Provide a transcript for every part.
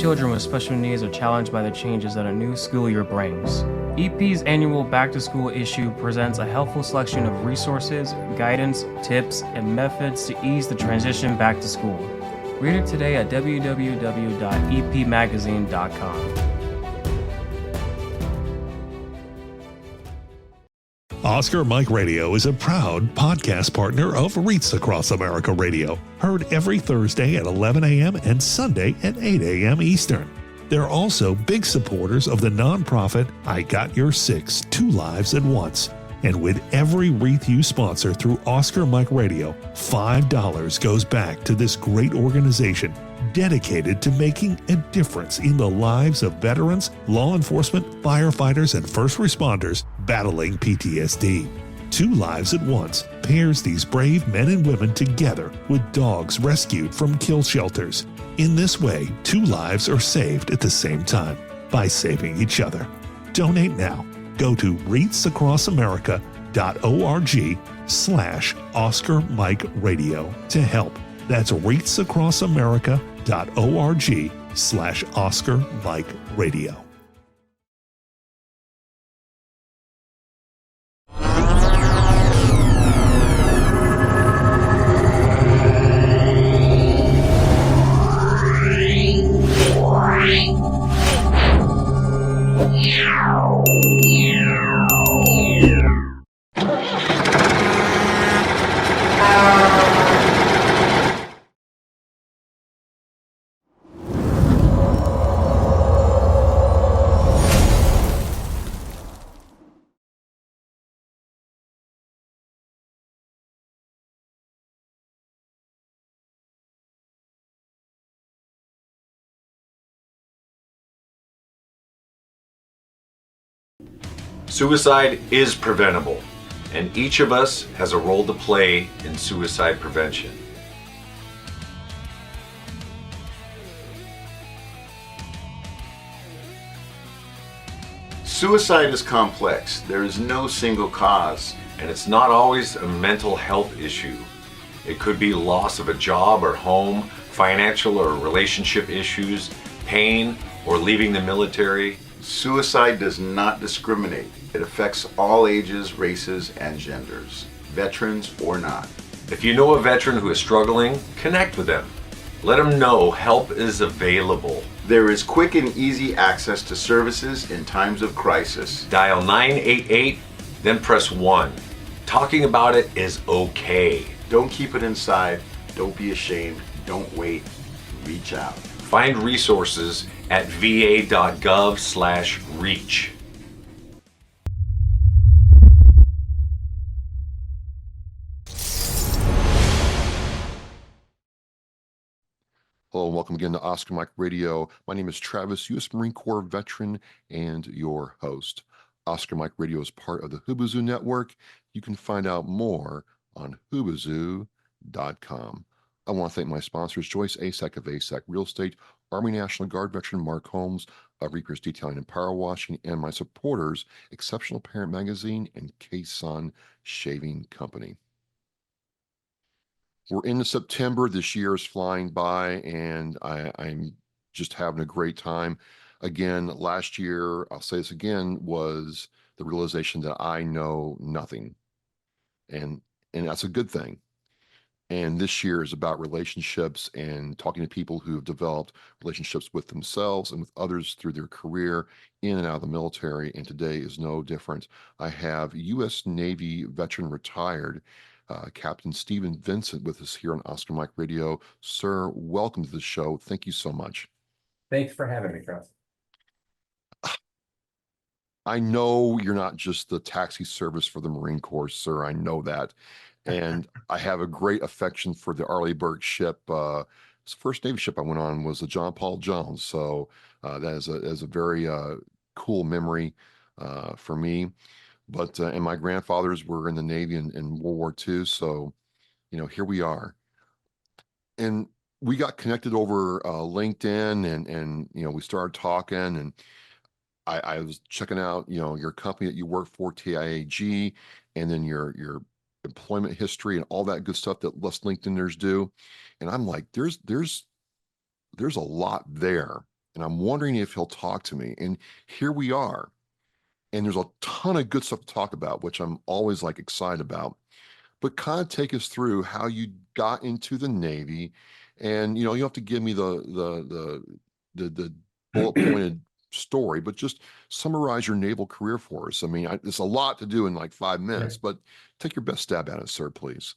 children with special needs are challenged by the changes that a new school year brings. EP's annual Back to School issue presents a helpful selection of resources, guidance, tips, and methods to ease the transition back to school. Read it today at www.epmagazine.com. Oscar Mike Radio is a proud podcast partner of Reach Across America Radio, heard every Thursday at 11 a.m. and Sunday at 8 a.m. Eastern. They're also big supporters of the nonprofit I Got Your Six, Two Lives at Once. And with every wreath you sponsor through Oscar Mike Radio, $5 goes back to this great organization dedicated to making a difference in the lives of veterans, law enforcement, firefighters, and first responders battling PTSD. Two Lives at Once pairs these brave men and women together with dogs rescued from kill shelters. In this way, two lives are saved at the same time by saving each other. Donate now. Go to reachacrossamerica.org/Oscar Mike Radio to help. That's reachacrossamerica.org/Oscar Mike Radio. Suicide is preventable, and each of us has a role to play in suicide prevention. Suicide is complex. There is no single cause. And it's not always a mental health issue. It could be loss of a job or home, financial or relationship issues, pain, or leaving the military. Suicide does not discriminate. It affects all ages, races, and genders, veterans or not. If you know a veteran who is struggling, connect with them. Let them know help is available. There is quick and easy access to services in times of crisis. Dial 988, then press 1. Talking about it is okay. Don't keep it inside. Don't be ashamed. Don't wait. Reach out. Find resources at va.gov/reach. Hello and welcome again to Oscar Mike Radio. My name is Travis, U.S. Marine Corps veteran and your host. Oscar Mike Radio is part of the Hubazoo Network. You can find out more on hubazoo.com. I want to thank my sponsors, Joyce Asek of Asek Real Estate, Army National Guard veteran Mark Holmes of Reapers Detailing and Power Washing, and my supporters, Exceptional Parent Magazine and K-Sun Shaving Company. We're into September. This year is flying by, and I'm just having a great time. Again, last year, I'll say this again, was the realization that I know nothing. And that's a good thing. And this year is about relationships and talking to people who have developed relationships with themselves and with others through their career in and out of the military. And today is no different. I have U.S. Navy veteran retired, Captain Steven Vincent with us here on Oscar Mike Radio. Sir, welcome to the show. Thank you so much. Thanks for having me, Travis. I know you're not just the taxi service for the Marine Corps, sir. I know that. And I have a great affection for the Arleigh Burke ship. The first Navy ship I went on was the John Paul Jones. So that is a very cool memory for me. But and my grandfathers were in the Navy in World War II. So, here we are. And we got connected over LinkedIn and we started talking, and I was checking out, your company that you work for, TIAG, and then your employment history and all that good stuff that us LinkedIners do. And I'm like, there's a lot there. and I'm wondering if he'll talk to me. And here we are. And there's a ton of good stuff to talk about, which I'm always like excited about. But kind of take us through how you got into the Navy, and you have to give me the bullet pointed story, but just summarize your naval career for us. I mean, it's a lot to do in like 5 minutes, but take your best stab at it, sir, please.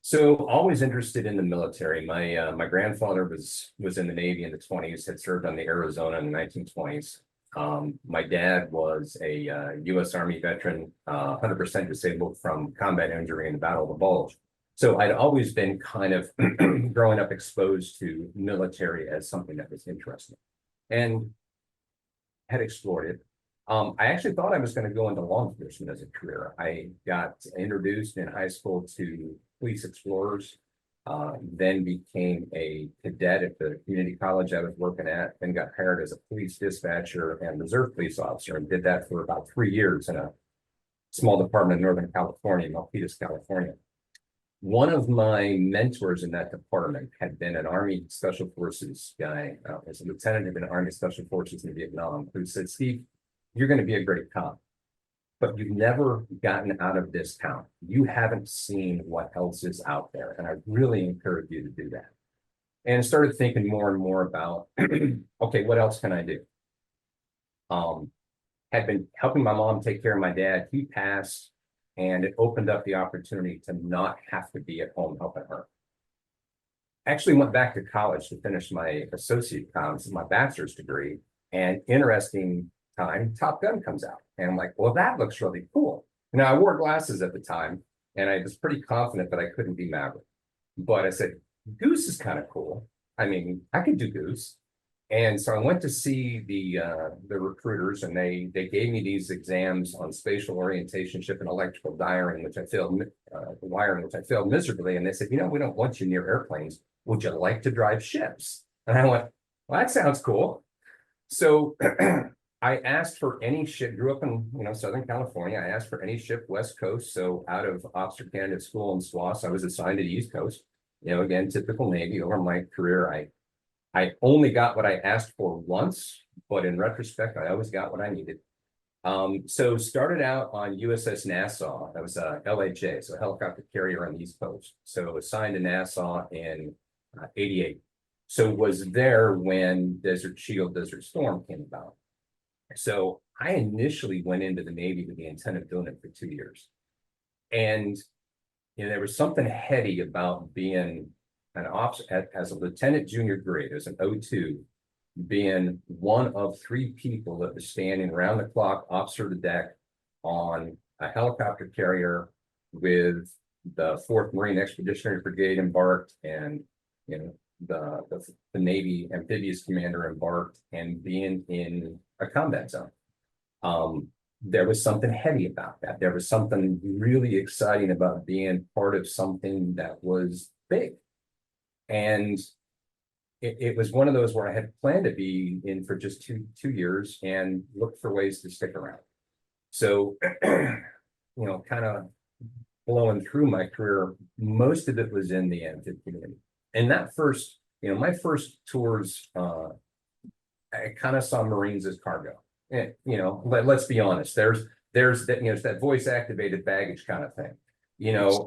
So always interested in the military. My grandfather was in the Navy in the 20s, had served on the Arizona in the 1920s. My dad was a U.S. Army veteran, 100% disabled from combat injury in the Battle of the Bulge. So I'd always been kind of growing up exposed to military as something that was interesting and had explored it. I actually thought I was going to go into law enforcement as a career. I got introduced in high school to police explorers, then became a cadet at the community college I was working at, then got hired as a police dispatcher and reserve police officer, and did that for about 3 years in a small department in Northern California, Milpitas, California. One of my mentors in that department had been an Army Special Forces guy, as a lieutenant in the Army Special Forces in Vietnam, who said, "Steve, you're going to be a great cop, but you've never gotten out of this town. You haven't seen what else is out there. And I really encourage you to do that." And I started thinking more and more about, okay, what else can I do? Had been helping my mom take care of my dad. He passed, and it opened up the opportunity to not have to be at home helping her. Actually went back to college to finish my associate comms, my bachelor's degree, and interesting time, Top Gun comes out. And I'm like, well, that looks really cool. Now, I wore glasses at the time, and I was pretty confident that I couldn't be Maverick. But I said, Goose is kind of cool. I mean, I could do Goose. And so I went to see the recruiters, and they gave me these exams on spatial orientation, ship and electrical wiring, which I failed miserably. And they said, we don't want you near airplanes. Would you like to drive ships? And I went, well, that sounds cool. So I asked for any ship, grew up in Southern California. I asked for any ship West Coast. So out of officer candidate school in SWAS, I was assigned to the East Coast. Again, typical Navy. Over my career, I only got what I asked for once, but in retrospect, I always got what I needed. So started out on USS Nassau. That was LHA, so a helicopter carrier on the East Coast. So assigned to Nassau in 88. So was there when Desert Shield, Desert Storm came about. So I initially went into the Navy with the intent of doing it for 2 years. And there was something heady about being an officer as a lieutenant junior grade, as an O2, being one of 3 people that was standing around the clock, officer to deck, on a helicopter carrier with the 4th Marine Expeditionary Brigade embarked, and the Navy amphibious commander embarked, and being in a combat zone. There was something heavy about that. There was something really exciting about being part of something that was big. And it was one of those where I had planned to be in for just two years and looked for ways to stick around. So, kind of blowing through my career, most of it was in the amphib community. And that first, my first tours, I kind of saw Marines as cargo. And, let's be honest, there's that, it's that voice activated baggage kind of thing, there's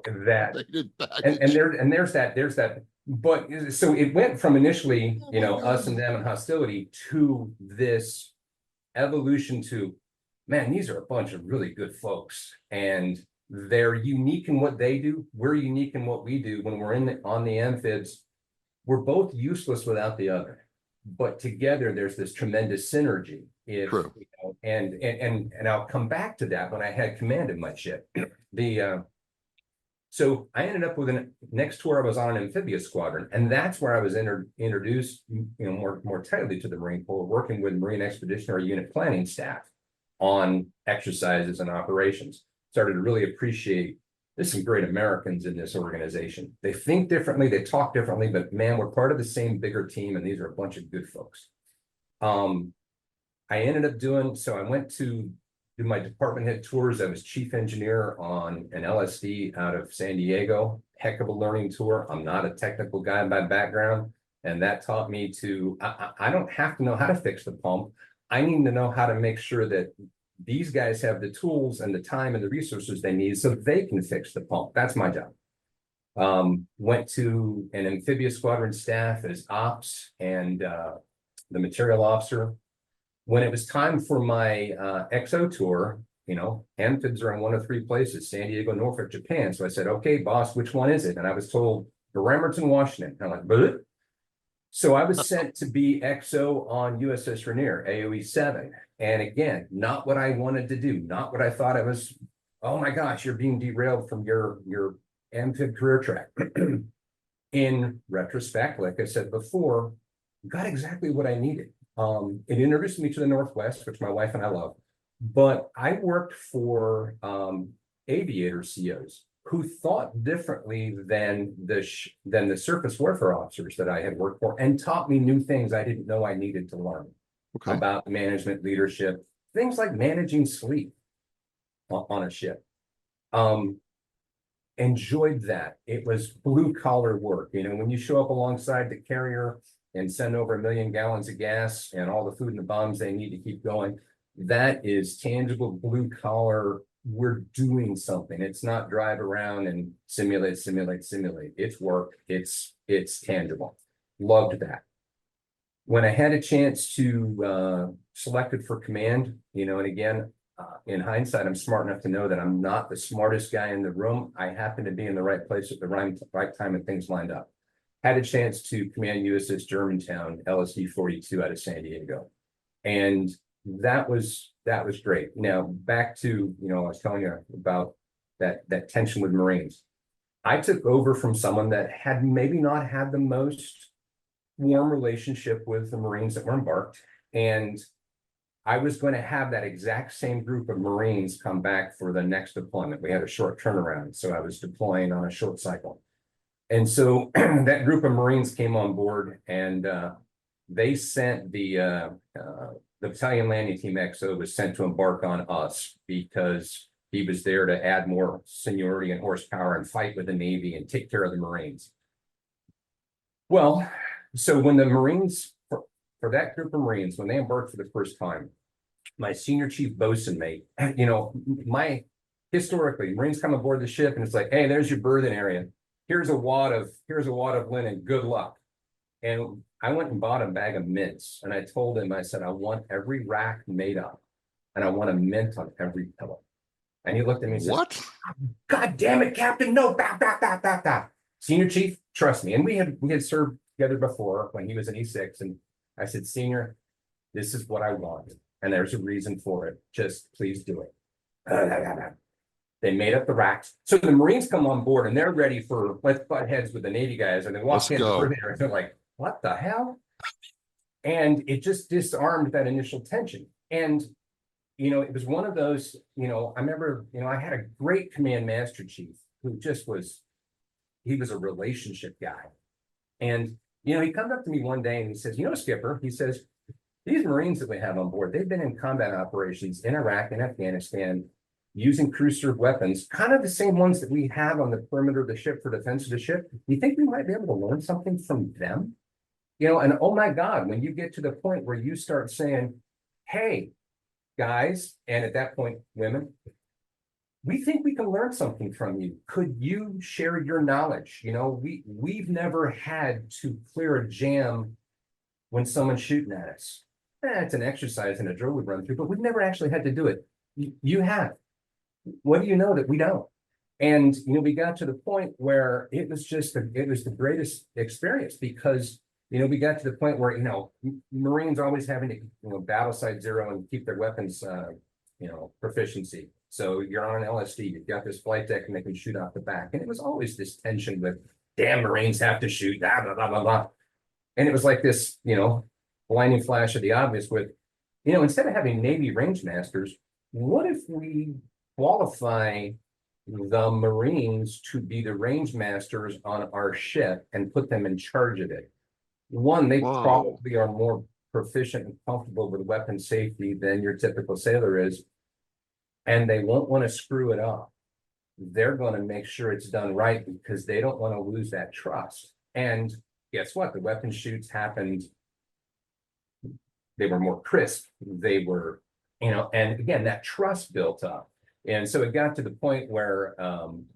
that. But so it went from initially, us and them and hostility, to this evolution to, man, these are a bunch of really good folks, and they're unique in what they do. We're unique in what we do. When we're on the amphibs, we're both useless without the other, but together there's this tremendous synergy. True. And I'll come back to that when I had command of my ship. So I ended up with next tour I was on an amphibious squadron, and that's where I was introduced, more tightly to the Marine Corps, working with Marine Expeditionary Unit planning staff on exercises and operations. Started to really appreciate there's some great Americans in this organization. They think differently, they talk differently, but man, we're part of the same bigger team, and these are a bunch of good folks. I ended up so I went to do my department head tours. I was chief engineer on an LSD out of San Diego. Heck of a learning tour. I'm not a technical guy by background. And that taught me to, I don't have to know how to fix the pump. I need to know how to make sure that these guys have the tools and the time and the resources they need so they can fix the pump. That's my job. Went to an amphibious squadron staff as ops and the material officer. When it was time for my XO tour, you know, amphibs are in one of three places, San Diego, Norfolk, Japan. So I said, okay, boss, which one is it? And I was told Bremerton, Washington. I'm like, bleh. So I was sent to be XO on USS Rainier, AOE 7. And again, not what I wanted to do, not what I thought I was. Oh my gosh, you're being derailed from your amphib career track. In retrospect, like I said before, got exactly what I needed. It introduced me to the Northwest, which my wife and I love, but I worked for aviator COs who thought differently than the surface warfare officers that I had worked for, and taught me new things I didn't know I needed to learn about management, leadership, things like managing sleep on a ship. Enjoyed that. It was blue collar work. You know, when you show up alongside the carrier and send over 1 million gallons of gas and all the food and the bombs they need to keep going, that is tangible blue collar. We're doing something. It's not drive around and simulate. It's work. It's tangible. Loved that. When I had a chance to selected for command, you know, and again, in hindsight, I'm smart enough to know that I'm not the smartest guy in the room. I happen to be in the right place at the right time and things lined up. Had a chance to command USS Germantown, LSD 42 out of San Diego. And that was great. Now back to, you know, I was telling you about that tension with Marines. I took over from someone that had maybe not had the most warm relationship with the Marines that were embarked. And I was going to have that exact same group of Marines come back for the next deployment. We had a short turnaround, so I was deploying on a short cycle. And so that group of Marines came on board, and they sent the battalion landing team XO was sent to embark on us because he was there to add more seniority and horsepower and fight with the Navy and take care of the Marines. Well, so when the Marines, for that group of Marines, when they embarked for the first time, my senior chief bosun mate, you know, historically, Marines come aboard the ship and it's like, hey, there's your berthing area. Here's a wad of linen. Good luck. And I went and bought a bag of mints, and I told him, I said, I want every rack made up, and I want a mint on every pillow. And he looked at me and said, what? God damn it, Captain! No, Senior chief, trust me. And we had served together before when he was in E6, and I said, Senior, this is what I want, and there's a reason for it. Just please do it. They made up the racks. So the Marines come on board and they're ready for let's butt heads with the Navy guys. And they walk in and they're like, what the hell? And it just disarmed that initial tension. And, you know, it was one of those, you know, I remember, you know, I had a great command master chief who just he was a relationship guy. And, you know, he comes up to me one day and he says, you know, Skipper, he says, these Marines that we have on board, they've been in combat operations in Iraq and Afghanistan using crew-served weapons, kind of the same ones that we have on the perimeter of the ship for defense of the ship. Do you think we might be able to learn something from them? You know, and oh my God, when you get to the point where you start saying, hey, guys, and at that point, women, we think we can learn something from you. Could you share your knowledge? You know, we've never had to clear a jam when someone's shooting at us. It's an exercise and a drill we run through, but we've never actually had to do it. You have. What do you know that we don't? And, you know, we got to the point where it was the greatest experience because, you know, we got to the point where, you know, Marines always having to, you know, battle site zero and keep their weapons, you know, proficiency. So you're on an LSD, you've got this flight deck and they can shoot off the back. And it was always this tension with, damn, Marines have to shoot, blah, blah, blah, blah, blah. And it was like this, you know, blinding flash of the obvious with, you know, instead of having Navy range masters, what if we qualify the Marines to be the range masters on our ship and put them in charge of it? One, they probably are more proficient and comfortable with weapon safety than your typical sailor is, and they won't want to screw it up. They're going to make sure it's done right because they don't want to lose that trust. And guess what? The weapon shoots happened. They were more crisp. They were, and again, that trust built up. And so it got to the point where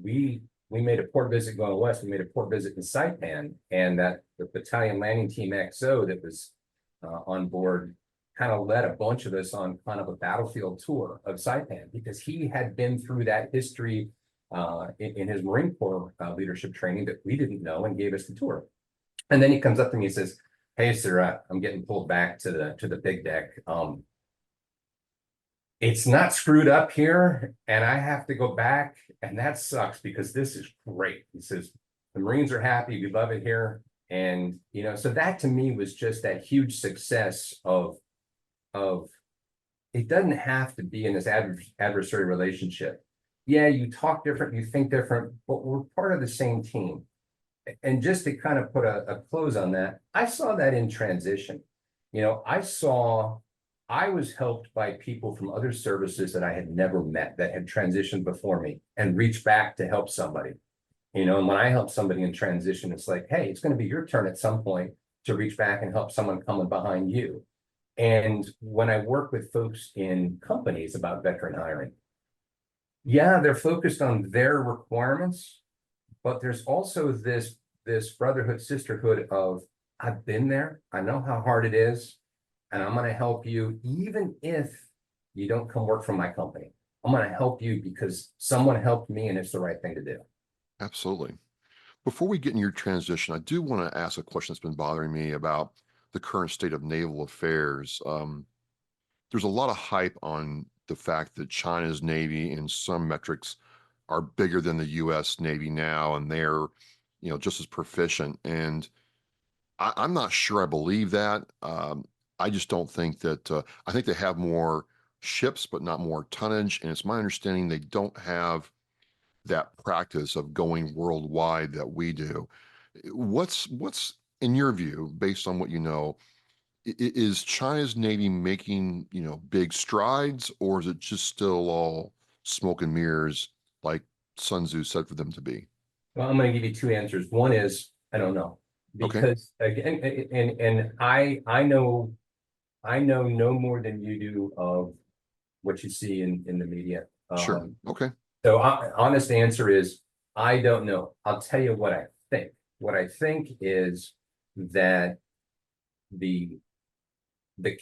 we made a port visit going west. We made a port visit in Saipan, and that the battalion landing team XO that was on board kind of led a bunch of us on kind of a battlefield tour of Saipan, because he had been through that history in his Marine Corps leadership training that we didn't know, and gave us the tour. And then he comes up to me and says, "Hey, sir, I'm getting pulled back to the big deck. It's not screwed up here, and I have to go back, and that sucks because this is great." He says, "The Marines are happy, we love it here." And so that to me was just that huge success of it doesn't have to be in this adversary relationship. Yeah, you talk different, you think different, but we're part of the same team. And just to kind of put a close on that, I saw that in transition. I was helped by people from other services that I had never met, that had transitioned before me, and reached back to help somebody. And when I help somebody in transition, it's like, hey, it's going to be your turn at some point to reach back and help someone coming behind you. And when I work with folks in companies about veteran hiring, yeah, they're focused on their requirements, but there's also this brotherhood, sisterhood of, I've been there, I know how hard it is, and I'm going to help you, even if you don't come work for my company. I'm going to help you because someone helped me, and it's the right thing to do. Absolutely. Before we get in your transition, I do want to ask a question that's been bothering me about the current state of naval affairs. There's a lot of hype on the fact that China's Navy, in some metrics, are bigger than the U.S. Navy now, and they're, just as proficient. And I'm not sure I believe that. I just don't think that. I think they have more ships, but not more tonnage. And it's my understanding they don't have that practice of going worldwide that we do. What's in your view, based on what you know, is China's Navy making, big strides, or is it just still all smoke and mirrors, like Sun Tzu said for them to be? Well, I'm going to give you two answers. One is, I don't know, Okay. because again, and I know no more than you do of what you see in the media. Sure. Okay. So honest answer is, I don't know. I'll tell you what I think. What I think is that the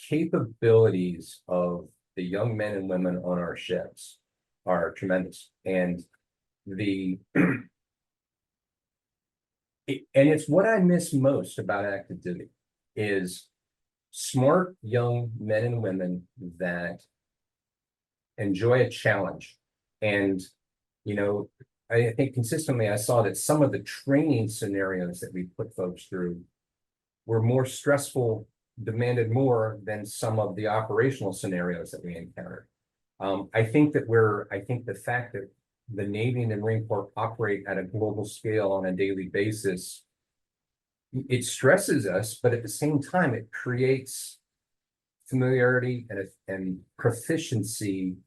capabilities of the young men and women on our ships are tremendous. And it's what I miss most about active duty is smart young men and women that enjoy a challenge. And, I think consistently I saw that some of the training scenarios that we put folks through were more stressful, demanded more than some of the operational scenarios that we encountered. I think the fact that the Navy and the Marine Corps operate at a global scale on a daily basis, it stresses us, but at the same time, it creates familiarity and proficiency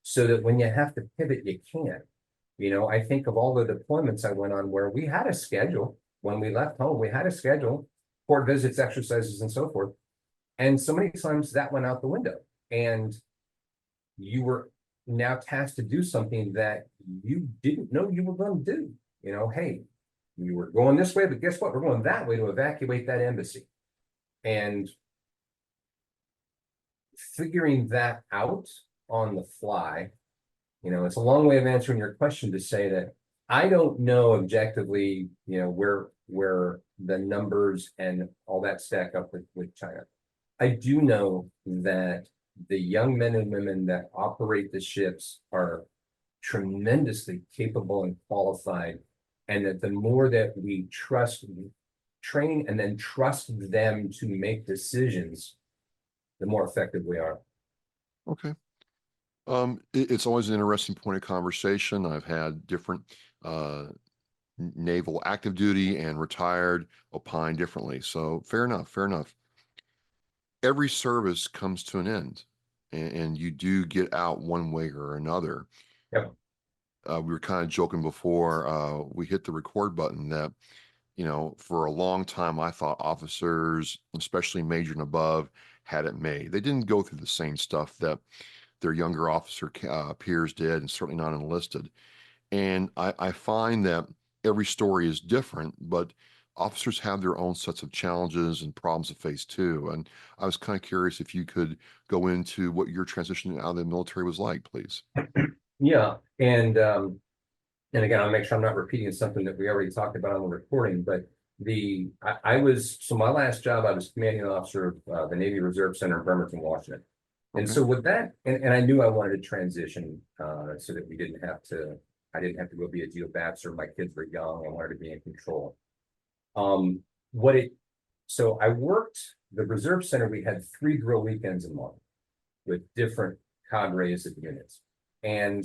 so that when you have to pivot, you can. I think of all the deployments I went on where we had a schedule. When we left home, we had a schedule, port visits, exercises, and so forth. And so many times that went out the window, and you were now tasked to do something that you didn't know you were going to do. Hey, we were going this way, but guess what? We're going that way to evacuate that embassy. And figuring that out on the fly, it's a long way of answering your question to say that I don't know objectively, where the numbers and all that stack up with China. I do know that the young men and women that operate the ships are tremendously capable and qualified, and that the more that we train and then trust them to make decisions, the more effective we are. Okay. It's always an interesting point of conversation. I've had different naval active duty and retired opine differently. So fair enough, fair enough. Every service comes to an end, and you do get out one way or another. Yep. We were kind of joking before we hit the record button that You know, for a long time, I thought officers, especially major and above, had it made. They didn't go through the same stuff that their younger officer peers did, and certainly not enlisted. And I find that every story is different, but officers have their own sets of challenges and problems to face too. And I was kind of curious if you could go into what your transition out of the military was like, please. Yeah, and again, I'll make sure I'm not repeating something that we already talked about on the recording, but I was, so my last job, I was commanding officer of the Navy Reserve Center in Bremerton, Washington. And Okay. so with that, and I knew I wanted to transition so that I didn't have to go be a geobapser. My kids were young. I wanted to be in control. Um, what it, so I worked the Reserve Center. We had 3 drill weekends a month with different cadres of units. And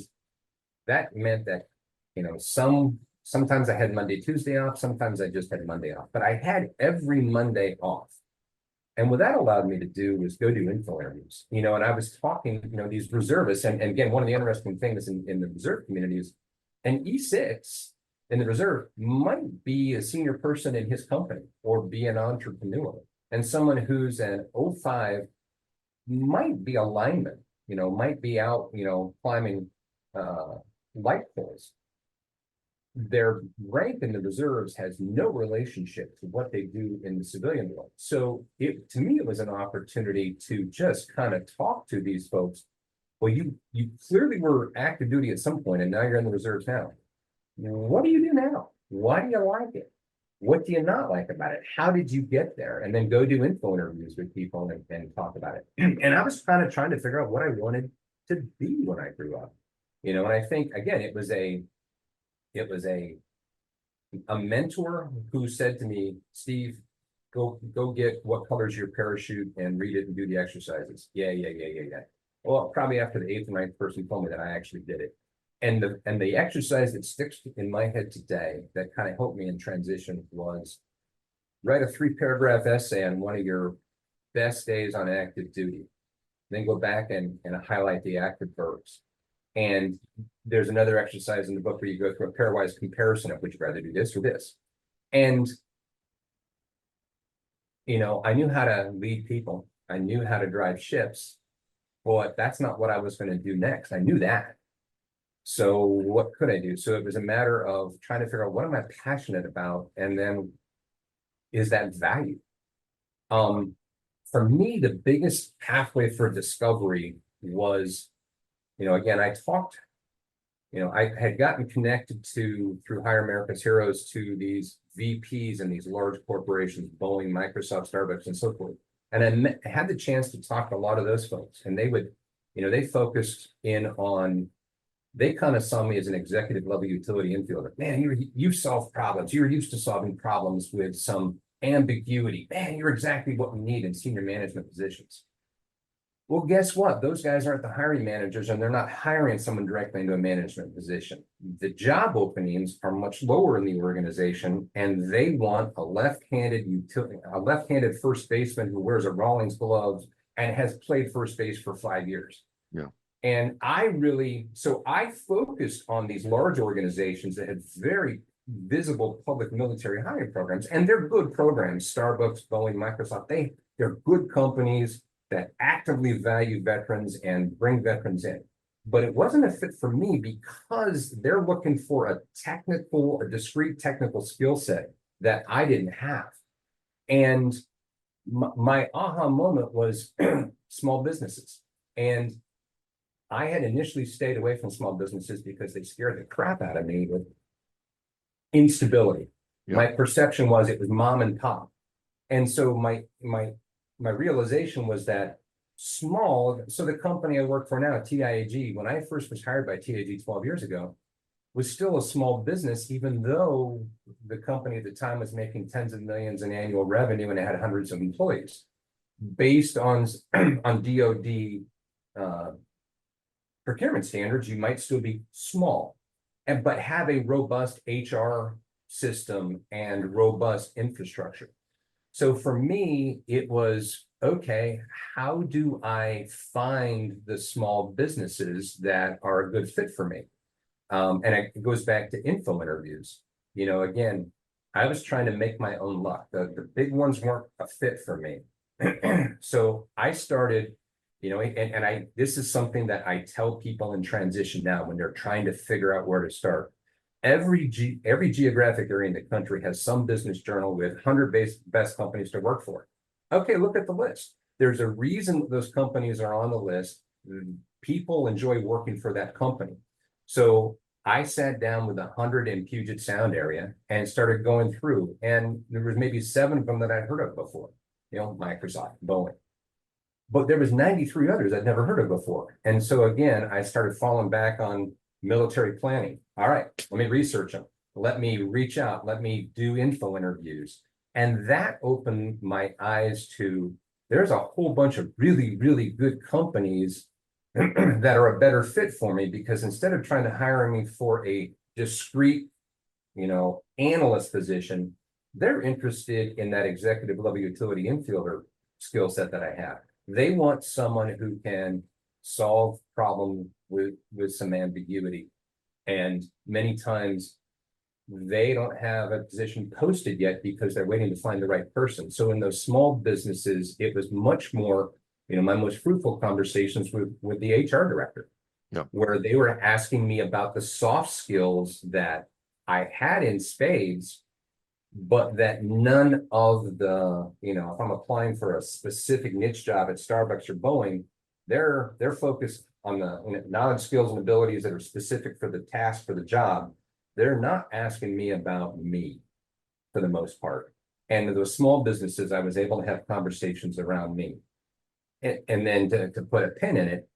that meant that, you know, sometimes I had Monday, Tuesday off, sometimes I just had Monday off, but I had every Monday off. And what that allowed me to do was go do info interviews, you know, and I was talking, you know, these reservists, and again, one of the interesting things in the reserve community is an E6 in the reserve might be a senior person in his company or be an entrepreneur. And someone who's an 05 might be a lineman, you know, might be out, you know, climbing light poles. Their rank in the reserves has no relationship to what they do in the civilian world. So to me, it was an opportunity to just kind of talk to these folks. Well, you clearly were active duty at some point, and now you're in the reserves now. What do you do now? Why do you like it? What do you not like about it? How did you get there? And then go do info interviews with people and talk about it. And I was kind of trying to figure out what I wanted to be when I grew up. You know, and I think, again, it was a mentor who said to me, Steve, go get what color is your parachute and read it and do the exercises. Yeah. Well, probably after the 8th or 9th person told me that, I actually did it. And the exercise that sticks in my head today that kind of helped me in transition was write a 3-paragraph essay on one of your best days on active duty. Then go back and highlight the active verbs. And there's another exercise in the book where you go through a pairwise comparison of would you rather do this or this. And, you know, I knew how to lead people. I knew how to drive ships, but that's not what I was going to do next. I knew that. So what could I do? So it was a matter of trying to figure out what am I passionate about? And then is that value? For me, the biggest pathway for discovery was, you know, again, I had gotten connected through Hire America's Heroes to these VPs and these large corporations, Boeing, Microsoft, Starbucks, and so forth. And I had the chance to talk to a lot of those folks, and they would, you know, they focused in on, they kind of saw me as an executive level utility infielder. Man, you solve problems. You're used to solving problems with some ambiguity. Man, you're exactly what we need in senior management positions. Well, guess what? Those guys aren't the hiring managers, and they're not hiring someone directly into a management position. The job openings are much lower in the organization, and they want a left-handed first baseman who wears a Rawlings glove and has played first base for 5 years. Yeah. And I focused on these large organizations that had very visible public military hiring programs, and they're good programs. Starbucks, Boeing, Microsoft, they're good companies that actively value veterans and bring veterans in. But it wasn't a fit for me because they're looking for a discrete technical skill set that I didn't have. And my aha moment was small businesses. And I had initially stayed away from small businesses because they scared the crap out of me with instability. Yeah. My perception was it was mom and pop. And so my realization was that so the company I work for now, TIAG, when I first was hired by TIAG 12 years ago, was still a small business, even though the company at the time was making tens of millions in annual revenue and it had hundreds of employees. Based on DoD procurement standards, you might still be small, but have a robust HR system and robust infrastructure. So for me, it was, okay, how do I find the small businesses that are a good fit for me? And it goes back to info interviews. You know, again, I was trying to make my own luck. The big ones weren't a fit for me. So I started, this is something that I tell people in transition now when they're trying to figure out where to start. Every geographic area in the country has some business journal with 100 best companies to work for. Okay, look at the list. There's a reason those companies are on the list. People enjoy working for that company. So I sat down with 100 in Puget Sound area and started going through, and there was maybe 7 of them that I'd heard of before, Microsoft, Boeing. But there was 93 others I'd never heard of before. And so again, I started falling back on military planning. All right, let me research them. Let me reach out. Let me do info interviews. And that opened my eyes to, there's a whole bunch of really, really good companies that are a better fit for me, because instead of trying to hire me for a discrete, analyst position, they're interested in that executive level utility infielder skill set that I have. They want someone who can solve problems with some ambiguity. And many times they don't have a position posted yet because they're waiting to find the right person. So in those small businesses, it was much more, my most fruitful conversations with the HR director, where they were asking me about the soft skills that I had in spades, but that none of the, if I'm applying for a specific niche job at Starbucks or Boeing, they're focused on the knowledge, skills, and abilities that are specific for the task, for the job. They're not asking me about me for the most part. And those small businesses, I was able to have conversations around me. And then to put a pin in it.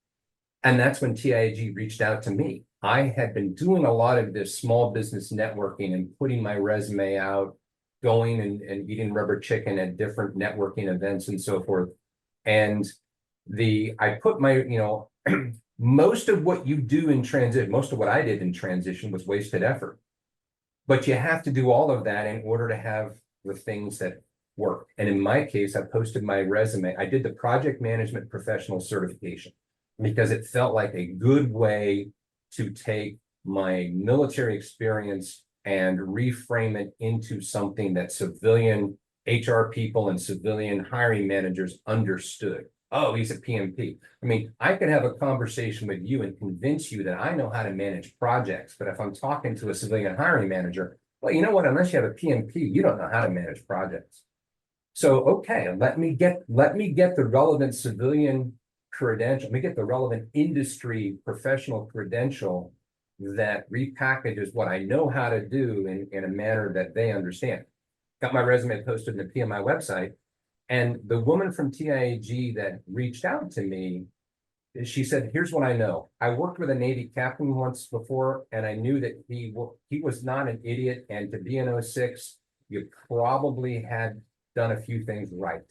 And that's when TIAG reached out to me. I had been doing a lot of this small business networking and putting my resume out, going and eating rubber chicken at different networking events and so forth. And I put my, most of what you do in transit, most of what I did in transition was wasted effort. But you have to do all of that in order to have the things that work. And in my case, I posted my resume. I did the project management professional certification because it felt like a good way to take my military experience and reframe it into something that civilian HR people and civilian hiring managers understood. Oh, he's a PMP. I mean, I could have a conversation with you and convince you that I know how to manage projects, but if I'm talking to a civilian hiring manager, well, you know what? Unless you have a PMP, you don't know how to manage projects. So, okay, let me get the relevant civilian credential. Let me get the relevant industry professional credential that repackages what I know how to do in a manner that they understand. Got my resume posted in the PMI website. And the woman from TIAG that reached out to me, she said, here's what I know. I worked with a Navy captain once before, and I knew that he was not an idiot. And to be an 06, you probably had done a few things right.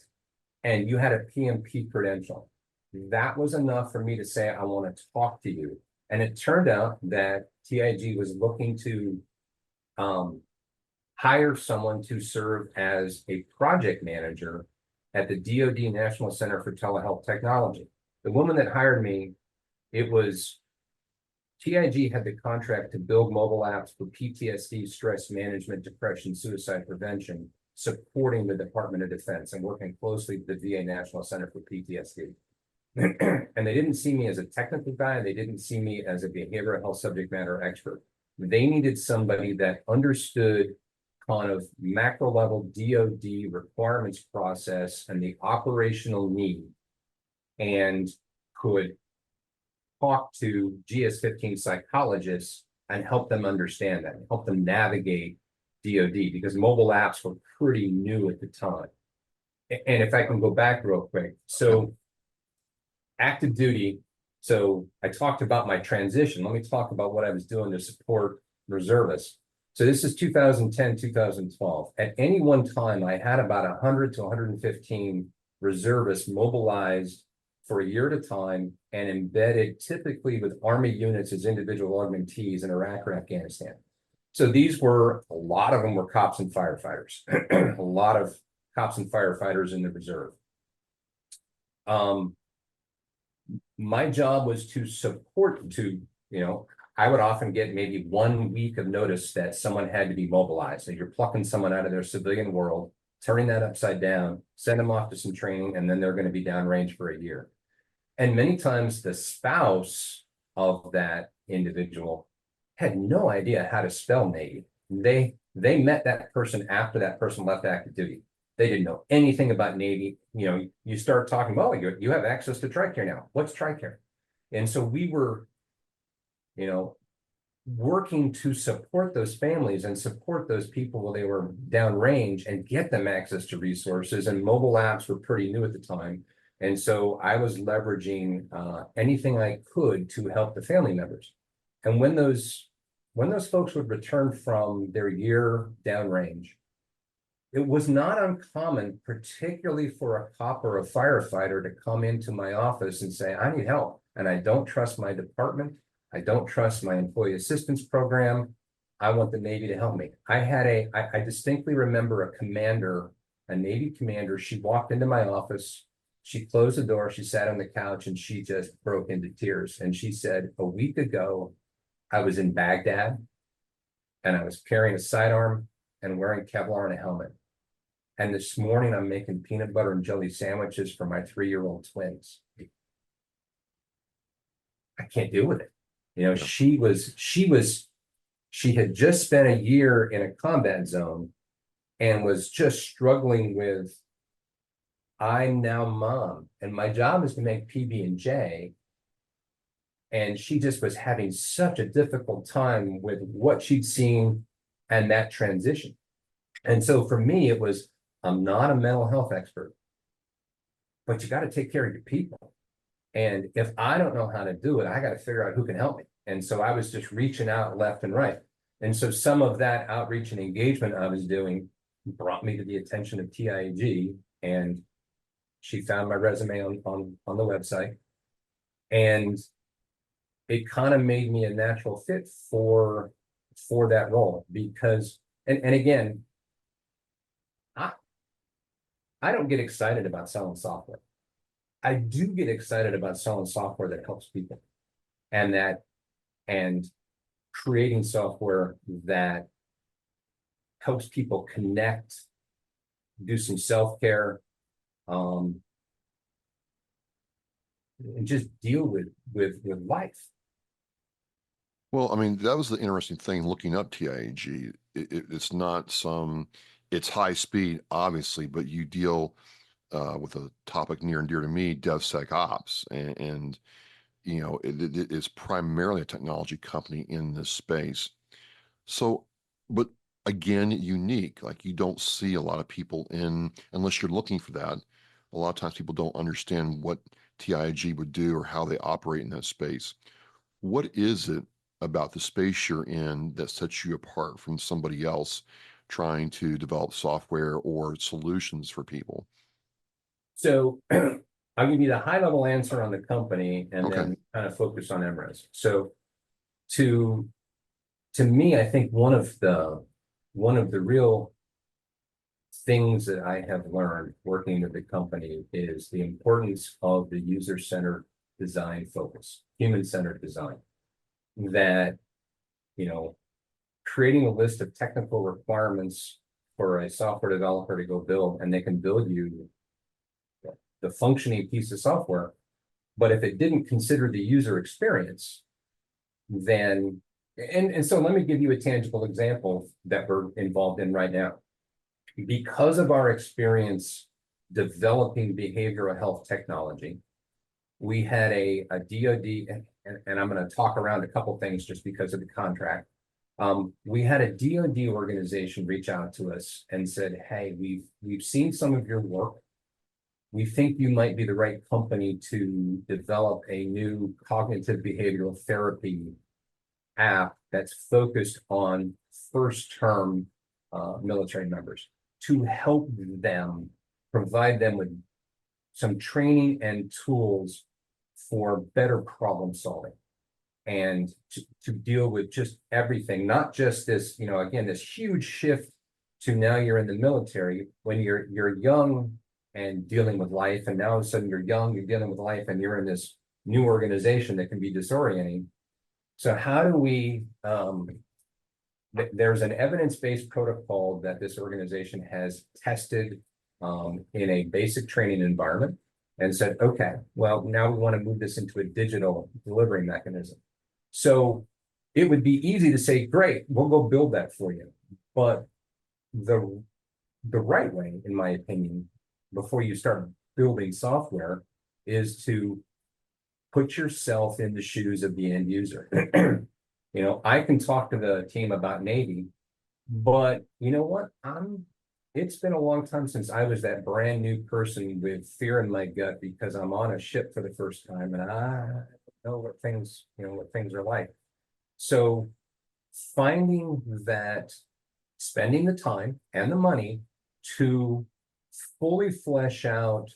And you had a PMP credential. That was enough for me to say, I want to talk to you. And it turned out that TIG was looking to hire someone to serve as a project manager at the DoD National Center for Telehealth Technology. The woman that hired me, it was TIG had the contract to build mobile apps for PTSD, stress management, depression, suicide prevention, supporting the Department of Defense and working closely with the VA National Center for PTSD. And they didn't see me as a technical guy. They didn't see me as a behavioral health subject matter expert. They needed somebody that understood kind of macro level DoD requirements process and the operational need, and could talk to GS-15 psychologists and help them understand that, and help them navigate DoD, because mobile apps were pretty new at the time. And if I can go back real quick, so active duty. So I talked about my transition. Let me talk about what I was doing to support reservists. So this is 2010, 2012. At any one time, I had about 100 to 115 reservists mobilized for a year at a time and embedded typically with Army units as individual augmentees in Iraq or Afghanistan. So these were, a lot of them were cops and firefighters, a lot of cops and firefighters in the reserve. My job was to support, I would often get maybe 1 week of notice that someone had to be mobilized. So you're plucking someone out of their civilian world, turning that upside down, send them off to some training, and then they're going to be downrange for a year. And many times the spouse of that individual had no idea how to spell Navy. They met that person after that person left active duty. They didn't know anything about Navy. You know, you start talking, well, you have access to TRICARE now. What's TRICARE? And so we were, you know, working to support those families and support those people while they were downrange and get them access to resources. And mobile apps were pretty new at the time. And so I was leveraging anything I could to help the family members. And when those folks would return from their year downrange, it was not uncommon, particularly for a cop or a firefighter, to come into my office and say, I need help, and I don't trust my department. I don't trust my employee assistance program. I want the Navy to help me. I distinctly remember a commander, a Navy commander. She walked into my office. She closed the door. She sat on the couch and she just broke into tears. And she said, a week ago, I was in Baghdad and I was carrying a sidearm and wearing Kevlar and a helmet. And this morning I'm making peanut butter and jelly sandwiches for my 3-year-old twins. I can't deal with it. You know, she had just spent a year in a combat zone and was just struggling with, I'm now mom and my job is to make PB&J. And she just was having such a difficult time with what she'd seen and that transition. And so for me, it was, I'm not a mental health expert, but you got to take care of your people. And if I don't know how to do it, I got to figure out who can help me. And so I was just reaching out left and right. And so some of that outreach and engagement I was doing brought me to the attention of TIAG, and she found my resume on the website. And it kind of made me a natural fit for that role because, and again, I don't get excited about selling software. I do get excited about selling software that helps people and creating software that helps people connect, do some self-care, and just deal with life. Well, I mean, that was the interesting thing looking up TIAG. It's not it's high speed, obviously, but you deal with a topic near and dear to me, DevSecOps, and you know, it is primarily a technology company in this space. So, but again, unique. Like you don't see a lot of people unless you're looking for that. A lot of times people don't understand what TIAG would do or how they operate in that space. What is it about the space you're in that sets you apart from somebody else trying to develop software or solutions for people? So I'll give you the high level answer on the company and then kind of focus on MRES. So to me, I think one of the real things that I have learned working with the company is the importance of the user-centered design focus, human-centered design. That, you know, creating a list of technical requirements for a software developer to go build, and they can build you the functioning piece of software. But if it didn't consider the user experience, then, and so let me give you a tangible example that we're involved in right now. Because of our experience developing behavioral health technology, we had a DoD, and I'm going to talk around a couple things just because of the contract. We had a DoD organization reach out to us and said, hey, we've seen some of your work. We think you might be the right company to develop a new cognitive behavioral therapy app that's focused on first-term military members to help them, provide them with some training and tools for better problem solving and to deal with just everything, not just this, you know, again, this huge shift to now you're in the military when you're young and dealing with life, and now all of a sudden you're young, you're dealing with life, and you're in this new organization that can be disorienting. So how do we, there's an evidence-based protocol that this organization has tested in a basic training environment and said, okay, well, now we want to move this into a digital delivery mechanism. So it would be easy to say, great, we'll go build that for you. But the right way, in my opinion, before you start building software, is to put yourself in the shoes of the end user. You know, I can talk to the team about Navy, but you know what? It's been a long time since I was that brand new person with fear in my gut because I'm on a ship for the first time and I know what things, what things are like. So finding that, spending the time and the money to fully flesh out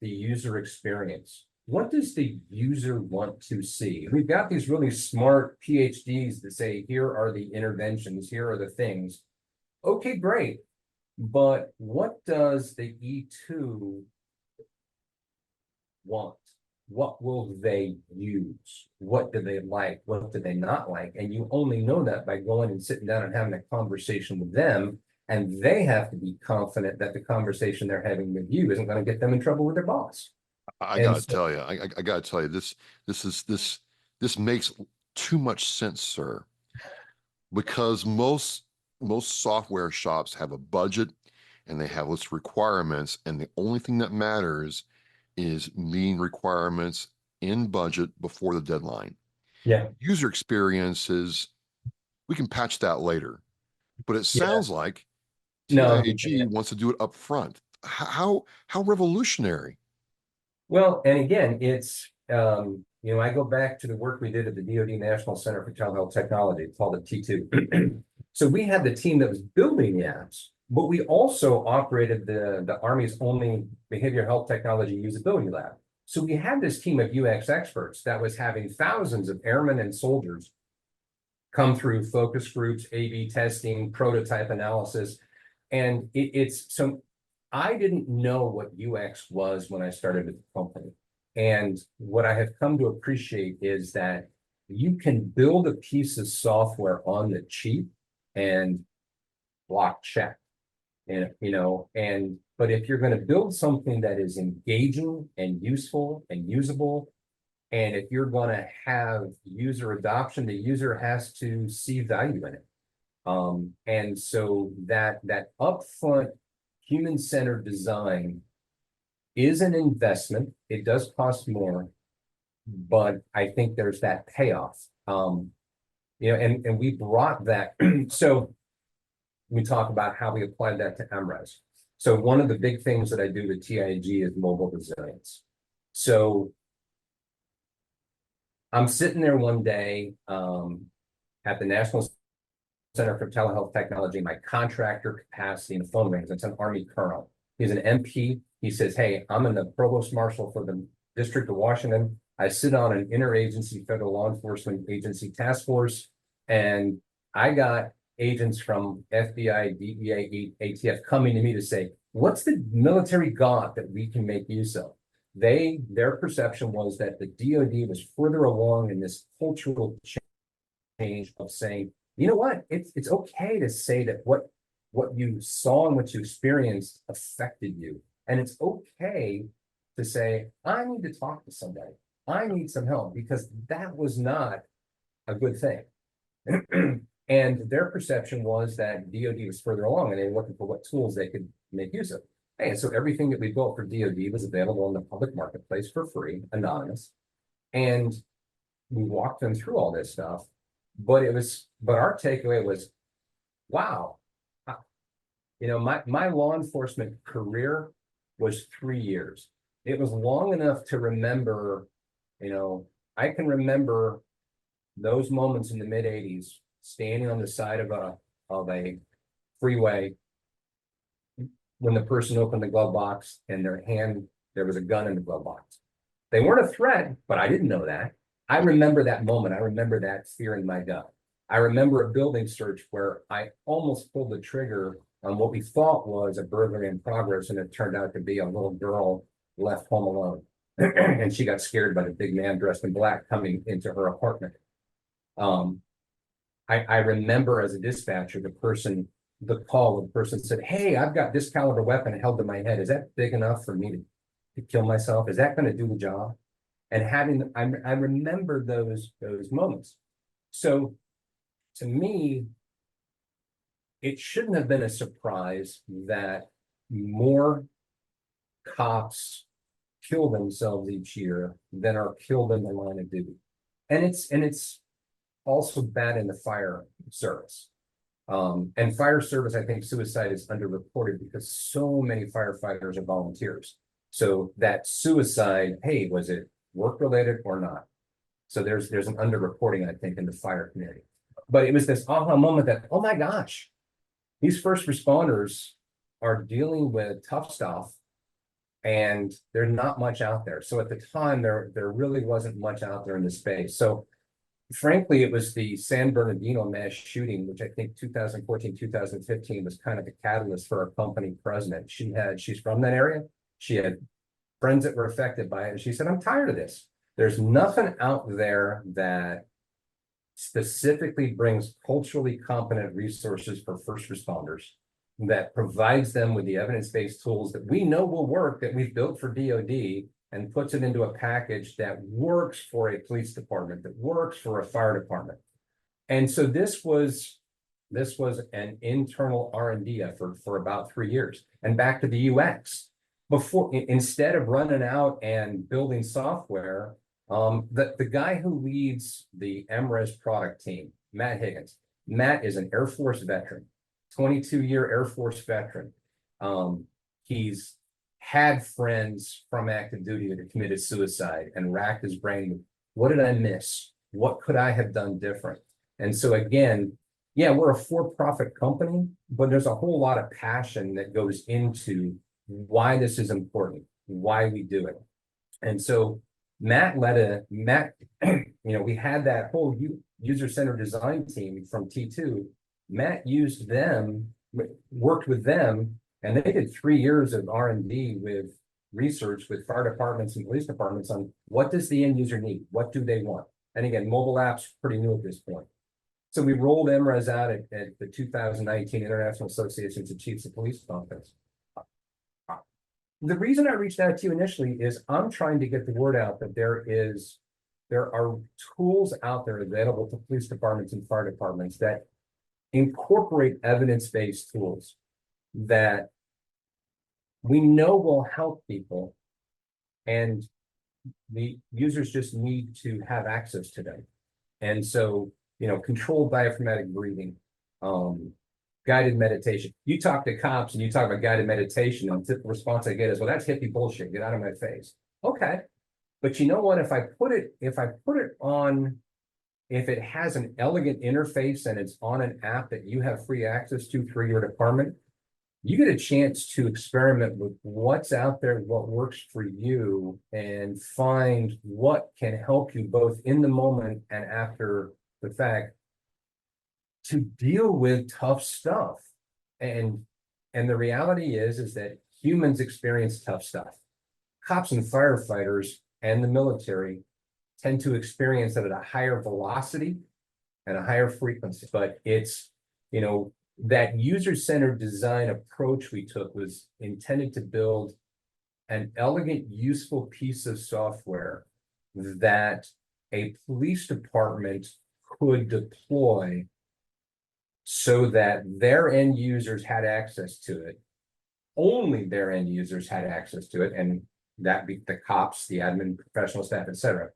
the user experience. What does the user want to see? We've got these really smart PhDs that say, here are the interventions, here are the things. Okay, great. But what does the E2 want? What will they use? What do they like? What do they not like? And you only know that by going and sitting down and having a conversation with them. And they have to be confident that the conversation they're having with you isn't going to get them in trouble with their boss. I gotta tell you, I gotta tell you, this makes too much sense, sir, because most software shops have a budget and they have list requirements, and the only thing that matters is meeting requirements in budget before the deadline. Yeah. User experiences, we can patch that later, but it sounds like TIAG wants to do it up front. How revolutionary. Well, and again, it's, I go back to the work we did at the DoD National Center for Child Health Technology, called the T2. So we had the team that was building the apps, but we also operated the Army's only behavioral health technology usability lab. So we had this team of UX experts that was having thousands of airmen and soldiers come through focus groups, A/B testing, prototype analysis. And so I didn't know what UX was when I started with the company. And what I have come to appreciate is that you can build a piece of software on the cheap and block check. And, but if you're going to build something that is engaging and useful and usable, and if you're going to have user adoption, the user has to see value in it. And so that upfront human-centered design is an investment. It does cost more, but I think there's that payoff. And we brought that. So we talk about how we applied that to MRES. So one of the big things that I do with TIAG is mobile resilience. So I'm sitting there one day at the National Center for Telehealth Technology, my contractor capacity, and the phone rings. It's an Army colonel. He's an MP. He says, hey, I'm in the provost marshal for the District of Washington. I sit on an interagency federal law enforcement agency task force, and I got agents from FBI, DEA, ATF coming to me to say, what's the military God that we can make use of? Their perception was that the DoD was further along in this cultural change of saying, you know what, it's okay to say that what you saw and what you experienced affected you. And it's okay to say, I need to talk to somebody. I need some help, because that was not a good thing. And their perception was that DoD was further along and they were looking for what tools they could make use of. And so everything that we built for DoD was available in the public marketplace for free, anonymous. And we walked them through all this stuff. But our takeaway was, wow, my law enforcement career was 3 years. It was long enough to remember, I can remember those moments in the mid 80s, standing on the side of a freeway when the person opened the glove box and there was a gun in the glove box. They weren't a threat, but I didn't know that. I remember that moment. I remember that fear in my gut. I remember a building search where I almost pulled the trigger on what we thought was a burglary in progress, and it turned out to be a little girl left home alone. And she got scared by the big man dressed in black coming into her apartment. I remember as a dispatcher, the person said, "Hey, I've got this caliber weapon held to my head. Is that big enough for me to kill myself? Is that going to do the job?" And I remember those moments. So to me, it shouldn't have been a surprise that more cops kill themselves each year than are killed in the line of duty. And it's also bad in the fire service. And fire service, I think suicide is underreported because so many firefighters are volunteers. So that suicide, hey, was it work related or not? So there's an underreporting, I think, in the fire community. But it was this aha moment that, oh my gosh, these first responders are dealing with tough stuff and there's not much out there. So at the time, there really wasn't much out there in the space. So frankly, it was the San Bernardino mass shooting, which I think 2014, 2015 was kind of the catalyst for our company president. She's from that area. She had friends that were affected by it. And she said, "I'm tired of this. There's nothing out there that specifically brings culturally competent resources for first responders, that provides them with the evidence-based tools that we know will work, that we've built for DoD, and puts it into a package that works for a police department, that works for a fire department." And so this was an internal R&D effort for about 3 years. And back to the UX, instead of running out and building software, the guy who leads the MRES product team, Matt Higgins. Matt is an Air Force veteran, 22-year Air Force veteran. He's had friends from active duty that have committed suicide and racked his brain with, what did I miss? What could I have done different? And so again, yeah, we're a for-profit company, but there's a whole lot of passion that goes into why this is important, why we do it. And so Matt, we had that whole user-centered design team from T2. Matt worked with them, and they did 3 years of R&D with research with fire departments and police departments on what does the end user need? What do they want? And again, mobile apps pretty new at this point. So we rolled MRES out at the 2019 International Association of Chiefs of Police Conference. The reason I reached out to you initially is I'm trying to get the word out that there are tools out there available to police departments and fire departments that incorporate evidence-based tools that we know will help people, and the users just need to have access to them. And so, controlled diaphragmatic breathing, guided meditation. You talk to cops and you talk about guided meditation, and the response I get is, "Well, that's hippie bullshit. Get out of my face." Okay. But you know what? If I put it on, if it has an elegant interface and it's on an app that you have free access to through your department, you get a chance to experiment with what's out there, what works for you, and find what can help you both in the moment and after the fact to deal with tough stuff. And the reality is that humans experience tough stuff. Cops and firefighters and the military tend to experience it at a higher velocity and a higher frequency. But it's, that user-centered design approach we took was intended to build an elegant, useful piece of software that a police department could deploy so that their end users had access to it. Only their end users had access to it, and that be the cops, the admin, professional staff, etc.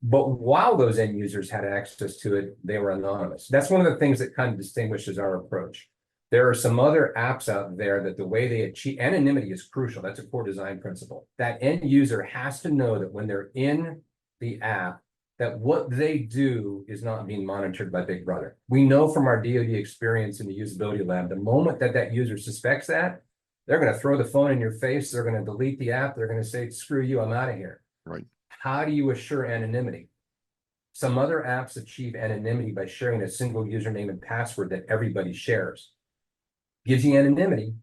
But while those end users had access to it, they were anonymous. That's one of the things that kind of distinguishes our approach. There are some other apps out there that the way they achieve anonymity is crucial. That's a core design principle. That end user has to know that when they're in the app, that what they do is not being monitored by Big Brother. We know from our DoD experience in the usability lab, the moment that user suspects that, they're going to throw the phone in your face. They're going to delete the app. They're going to say, "Screw you, I'm out of here." Right. How do you assure anonymity? Some other apps achieve anonymity by sharing a single username and password that everybody shares. Gives you anonymity,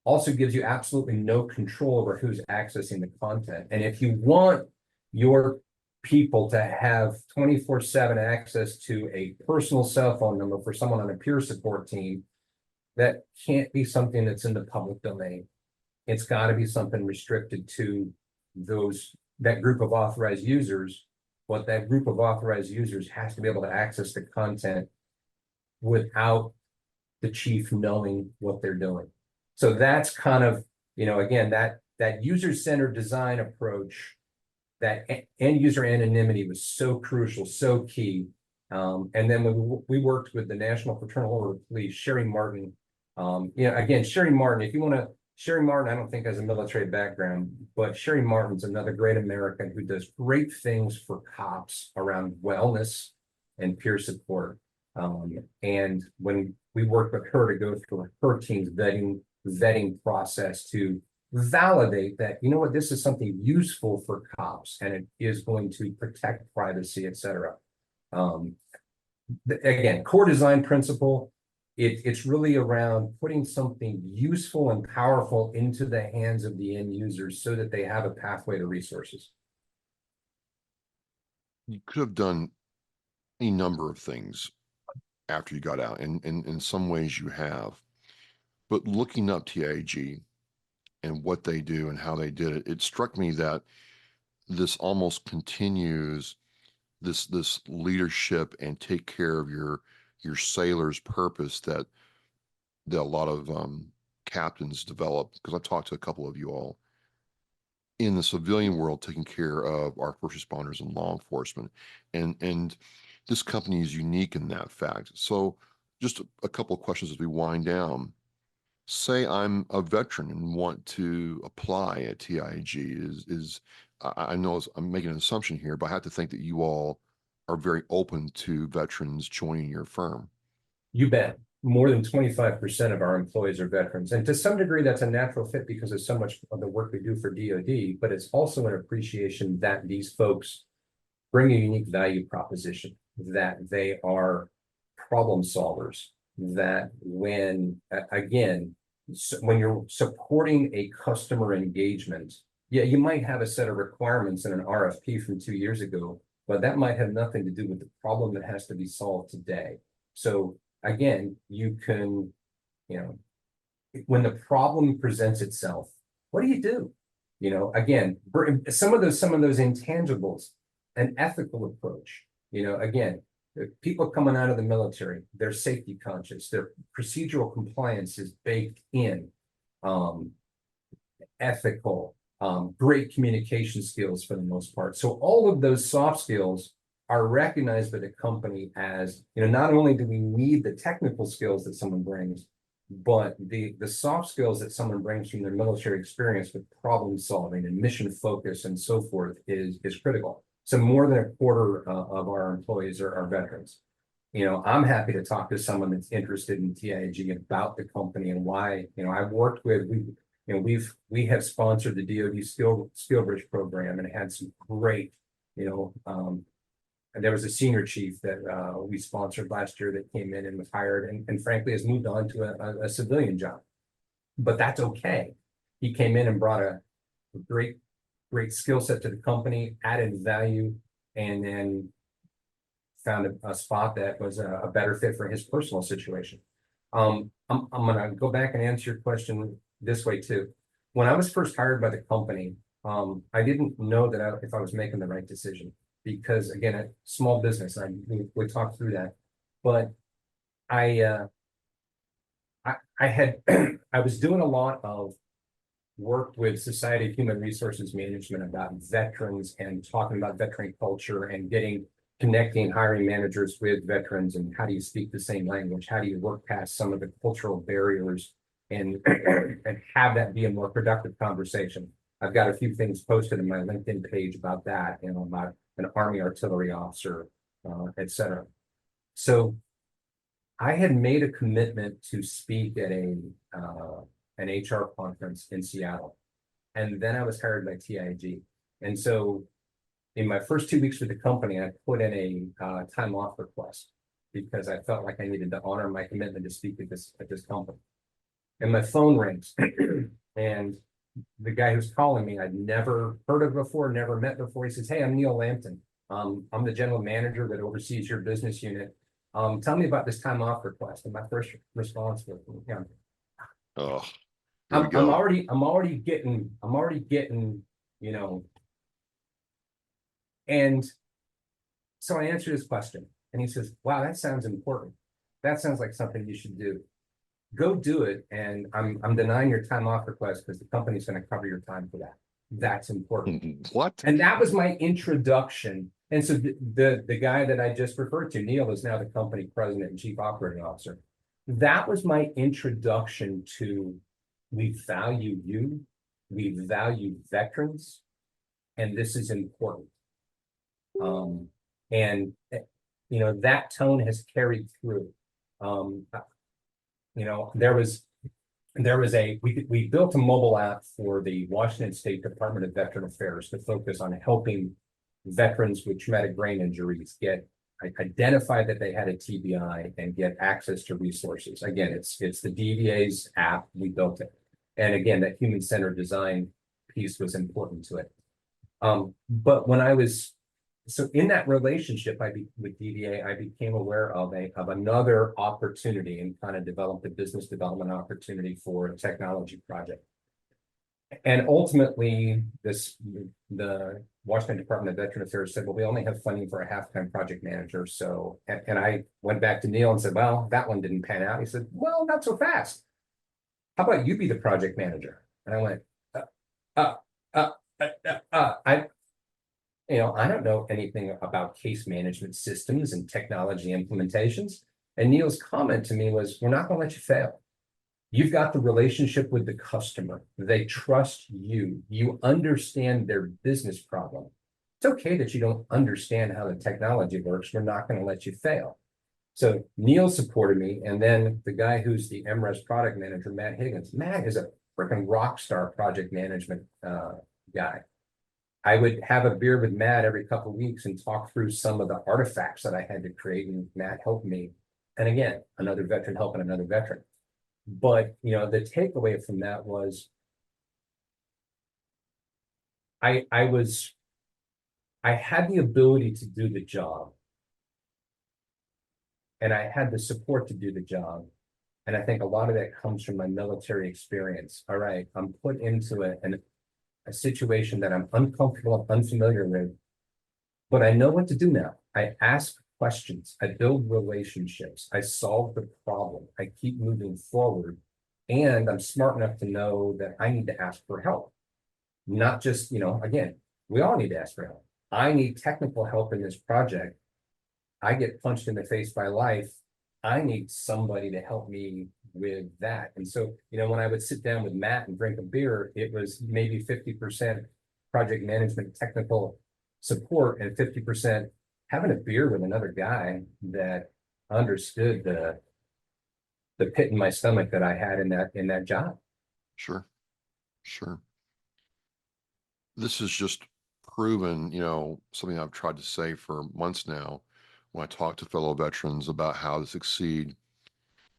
also gives you absolutely no control over who's accessing the content. And if you want your people to have 24/7 access to a personal cell phone number for someone on a peer support team, that can't be something that's in the public domain. It's got to be something restricted to that group of authorized users. But that group of authorized users has to be able to access the content without the chief knowing what they're doing. So that's kind of, again, that user-centered design approach, that end user anonymity was so crucial, so key. And then when we worked with the National Fraternal Order of Police, Sherry Martin, again, Sherry Martin, if you want to, Sherry Martin, I don't think has a military background, but Sherry Martin's another great American who does great things for cops around wellness and peer support. And when we worked with her to go through her team's vetting process to validate that, this is something useful for cops and it is going to protect privacy, et cetera. Again, core design principle, it's really around putting something useful and powerful into the hands of the end users so that they have a pathway to resources. You could have done a number of things after you got out, and in some ways you have. But looking up TIAG and what they do and how they did it, it struck me that this almost continues this leadership and take care of your sailors purpose that a lot of captains develop, because I've talked to a couple of you all in the civilian world taking care of our first responders and law enforcement, and this company is unique in that fact. So just a couple of questions as we wind down. Say I'm a veteran and want to apply at TIAG. I know I'm making an assumption here, but I have to think that you all are very open to veterans joining your firm. You bet. More than 25% of our employees are veterans. And to some degree, that's a natural fit because of so much of the work we do for DoD, but it's also an appreciation that these folks bring a unique value proposition, that they are problem solvers, that when you're supporting a customer engagement, yeah, you might have a set of requirements in an RFP from 2 years ago, but that might have nothing to do with the problem that has to be solved today. So again, you can, when the problem presents itself, what do you do? Again, some of those intangibles, an ethical approach, again, people coming out of the military, they're safety conscious, their procedural compliance is baked in, ethical, great communication skills for the most part. So all of those soft skills are recognized by the company as, not only do we need the technical skills that someone brings, but the soft skills that someone brings from their military experience with problem solving and mission focus and so forth is critical. So more than a quarter of our employees are veterans. I'm happy to talk to someone that's interested in TIAG about the company and why. I've worked with, we have sponsored the DoD Skill Bridge program and had some great, and there was a senior chief that we sponsored last year that came in and was hired and frankly has moved on to a civilian job. But that's okay. He came in and brought a great skill set to the company, added value, and then found a spot that was a better fit for his personal situation. I'm gonna go back and answer your question this way too. When I was first hired by the company, I didn't know that if I was making the right decision, because again, a small business, we talked through that, but I had I was doing a lot of work with Society of Human Resources Management about veterans and talking about veteran culture and connecting hiring managers with veterans, and how do you speak the same language? How do you work past some of the cultural barriers and have that be a more productive conversation? I've got a few things posted in my LinkedIn page about that, about an Army artillery officer, et cetera. So I had made a commitment to speak at an HR conference in Seattle. And then I was hired by TIAG. And so in my first 2 weeks with the company, I put in a time off request because I felt like I needed to honor my commitment to speak at this company. And my phone rings and the guy who's calling me, I'd never heard of before, never met before. He says, "Hey, I'm Neil Lampton. I'm the general manager that oversees your business unit. Tell me about this time off request. And my first response was, you know, Oh, here we go. I'm already getting, you know, and so I answered his question and he says, wow, that sounds important. That sounds like something you should do. Go do it. And I'm denying your time off request because the company's going to cover your time for that. That's important. What? And that was my introduction. And so the guy that I just referred to, Neil, is now the company president and chief operating officer. That was my introduction to, we value you, we value veterans, and this is important. And you know, that tone has carried through. You know, we built a mobile app for the Washington State Department of Veteran Affairs to focus on helping veterans with traumatic brain injuries identify that they had a TBI and get access to resources. Again, it's the DVA's app, we built it. And again, that human-centered design piece was important to it. But when I was, so in that relationship with DVA, I became aware of another opportunity and kind of developed a business development opportunity for a technology project. And ultimately, the Washington Department of Veteran Affairs said, well, we only have funding for a half-time project manager. So, and I went back to Neil and said, well, that one didn't pan out. He said, well, not so fast. How about you be the project manager? And I went, I don't know anything about case management systems and technology implementations. And Neil's comment to me was, we're not going to let you fail. You've got the relationship with the customer. They trust you. You understand their business problem. It's okay that you don't understand how the technology works. We're not going to let you fail. So Neil supported me. And then the guy who's the MRES product manager, Matt Higgins. Matt is a freaking rock star project management guy. I would have a beer with Matt every couple of weeks and talk through some of the artifacts that I had to create. And Matt helped me. And again, another veteran helping another veteran. But, you know, the takeaway from that was I had the ability to do the job. And I had the support to do the job. And I think a lot of that comes from my military experience. All right, I'm put into a situation that I'm uncomfortable, unfamiliar with, but I know what to do now. I ask questions, I build relationships, I solve the problem, I keep moving forward, and I'm smart enough to know that I need to ask for help. Not just, you know, again, we all need to ask for help. I need technical help in this project. I get punched in the face by life. I need somebody to help me with that. And so, you know, when I would sit down with Matt and drink a beer, it was maybe 50% project management technical support and 50% having a beer with another guy that understood the pit in my stomach that I had in that job. Sure. This is just proven, you know, something I've tried to say for months now when I talk to fellow veterans about how to succeed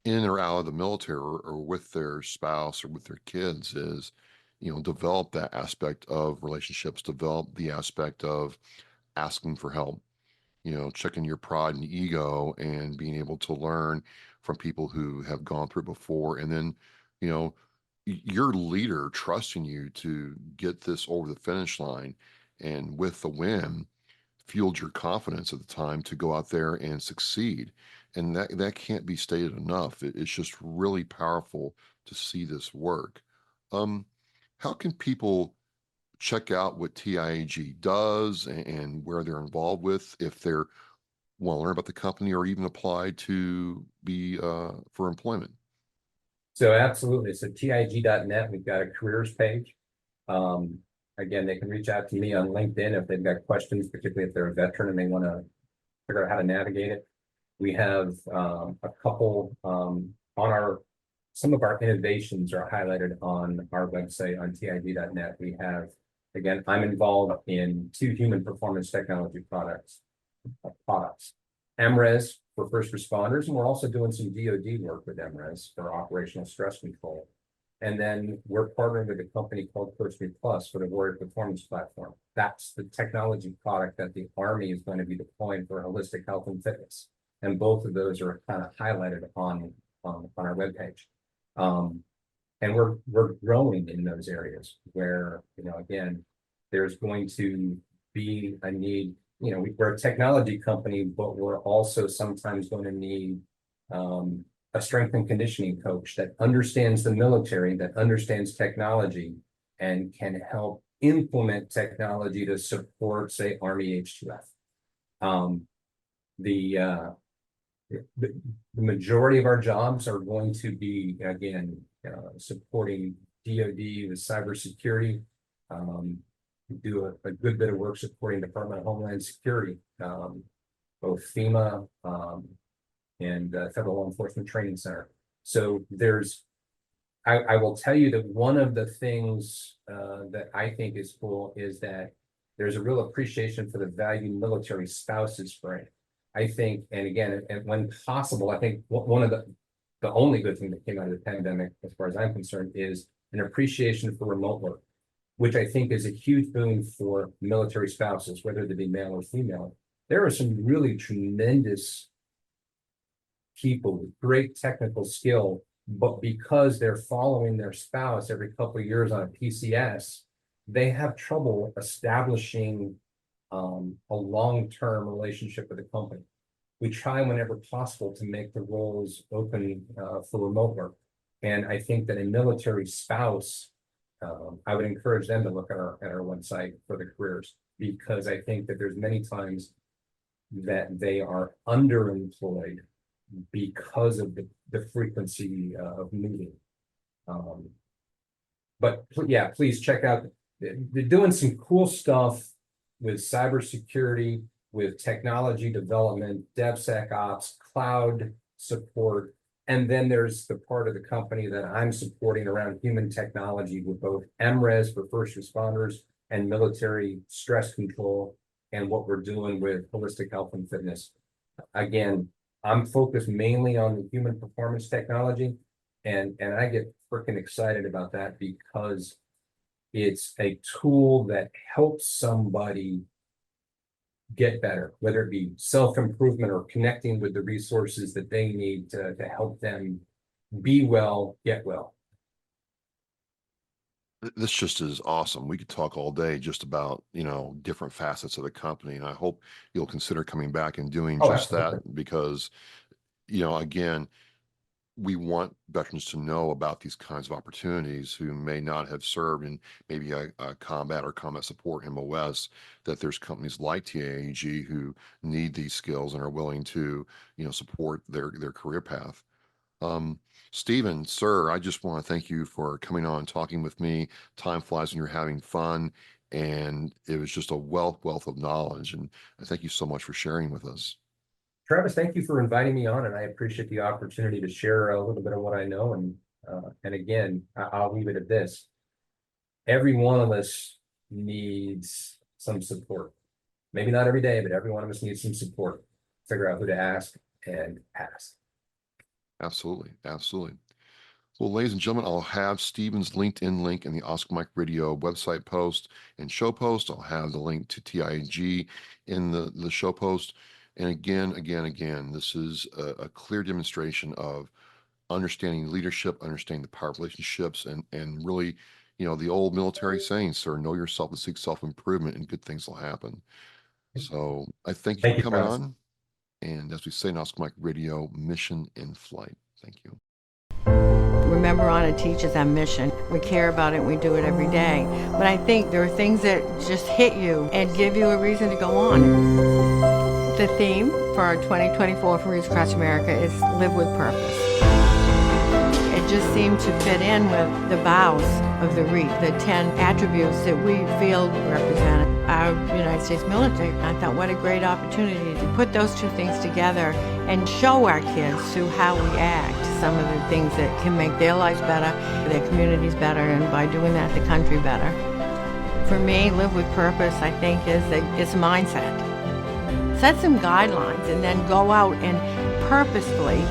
in or out of the military or with their spouse or with their kids is, you know, develop that aspect of relationships, develop the aspect of asking for help, you know, checking your pride and ego and being able to learn from people who have gone through it before. And then, you know, your leader trusting you to get this over the finish line and with the win fueled your confidence at the time to go out there and succeed. And that can't be stated enough. It's just really powerful to see this work. How can people check out what TIAG does and where they're involved with if they're want to learn about the company or even apply to be for employment? So absolutely. So TIAG.net, we've got a careers page. Again, they can reach out to me on LinkedIn if they've got questions, particularly if they're a veteran and they want to figure out how to navigate it. We have a couple some of our innovations are highlighted on our website on TIAG.net. We have, again, I'm involved in 2 human performance technology products. MRES for first responders, and we're also doing some DoD work with MRES for operational stress control. And then we're partnering with a company called Coach Me Plus for the Warrior Performance Platform. That's the technology product that the Army is going to be deploying for holistic health and fitness. And both of those are kind of highlighted on our webpage. And we're growing in those areas where, again, there's going to be a need. We're a technology company, but we're also sometimes going to need a strength and conditioning coach that understands the military, that understands technology, and can help implement technology to support, say, Army H2F. The majority of our jobs are going to be, again, supporting DoD with cybersecurity. We do a good bit of work supporting Department of Homeland Security, both FEMA and Federal Law Enforcement Training Center. So I will tell you that one of the things that I think is cool is that there's a real appreciation for the value military spouses bring. I think, and again, and when possible, I think one of the only good thing that came out of the pandemic, as far as I'm concerned, is an appreciation for remote work, which I think is a huge boon for military spouses, whether they be male or female. There are some really tremendous people with great technical skill, but because they're following their spouse every couple of years on a PCS, they have trouble establishing a long-term relationship with the company. We try whenever possible to make the roles open for remote work. And I think that a military spouse, I would encourage them to look at our website for the careers, because I think that there's many times that they are underemployed because of the frequency of moving. But yeah, please check out, they're doing some cool stuff with cybersecurity, with technology development, DevSecOps, cloud support. And then there's the part of the company that I'm supporting around human technology with both MRES for first responders and military stress control, and what we're doing with holistic health and fitness. Again, I'm focused mainly on the human performance technology, and I get freaking excited about that because it's a tool that helps somebody get better, whether it be self-improvement or connecting with the resources that they need to help them be well, get well. This just is awesome. We could talk all day just about, different facets of the company. And I hope you'll consider coming back and doing just that, because, again, we want veterans to know about these kinds of opportunities who may not have served in maybe a combat or combat support MOS, that there's companies like TIAG who need these skills and are willing to, support their career path. Steven, sir, I just want to thank you for coming on and talking with me. Time flies when you're having fun, and it was just a wealth of knowledge. And I thank you so much for sharing with us. Travis, thank you for inviting me on, and I appreciate the opportunity to share a little bit of what I know. And again, I'll leave it at this. Every one of us needs some support. Maybe not every day, but every one of us needs some support. Figure out who to ask and ask. Absolutely. Well, ladies and gentlemen, I'll have Steven's LinkedIn link in the Oscar Mike Radio website post and show post. I'll have the link to TIAG in the show post. And again, this is a clear demonstration of understanding leadership, understanding the power of relationships, and really, the old military saying, sir, know yourself and seek self-improvement, and good things will happen. So I thank you for coming on. And as we say in Oscar Mike Radio, mission in flight. Thank you. Remember, Honor teaches our mission. We care about it and we do it every day. But I think there are things that just hit you and give you a reason to go on. The theme for our 2024 for Reach Across America is Live with Purpose. It just seemed to fit in with the vows of the REAP, the 10 attributes that we feel represent our United States military. I thought, what a great opportunity to put those two things together and show our kids through how we act some of the things that can make their lives better, their communities better, and by doing that, the country better. For me, Live with Purpose, I think, it's a mindset. Set some guidelines and then go out and purposefully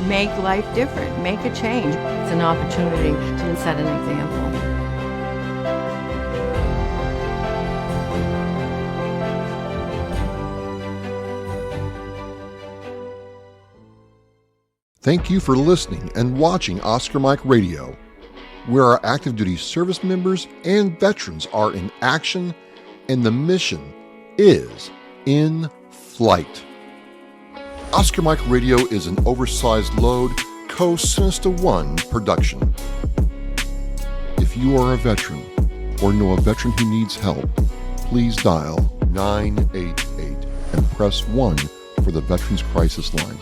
make life different, make a change. It's an opportunity to set an example. Thank you for listening and watching Oscar Mike Radio, where our active duty service members and veterans are in action and the mission is in flight. Oscar Mike Radio is an oversized load Co-Sinister One production. If you are a veteran or know a veteran who needs help, please dial 988 and press 1 for the Veterans Crisis Line.